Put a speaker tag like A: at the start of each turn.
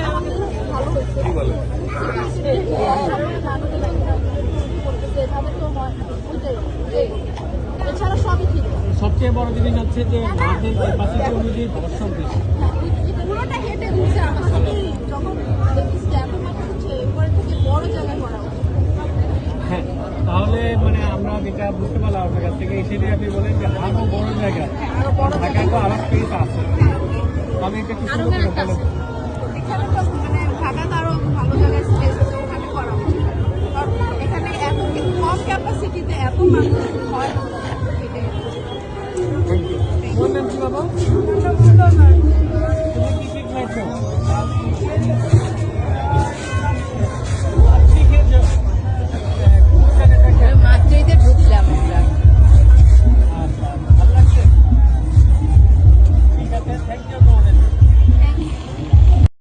A: ভালো হয়েছে।
B: কি বলে?
A: এছাড়া সবই ঠিক।
C: সবচেয়ে বড় জিনিস হচ্ছে যে মাঠের ক্যাপাসিটি অনুযায়ী দর্শক বেশি।
A: পুরোটা হেঁটে ঘুরছে আমার সাথে যখন দেখছি এত মাথা হচ্ছে এরপরে থেকে বড় জায়গায় করা উচিত।
C: হ্যাঁ, তাহলে মানে আমরা যেটা বুঝতে পারলাম আপনার কাছ থেকে সেটাই আপনি বলেন যে আরো বড় জায়গা
A: আরো বড়
C: ঢাকায় তো আরো স্পেস আছে। আমি এটা একটু সুন্দর করে বলেন।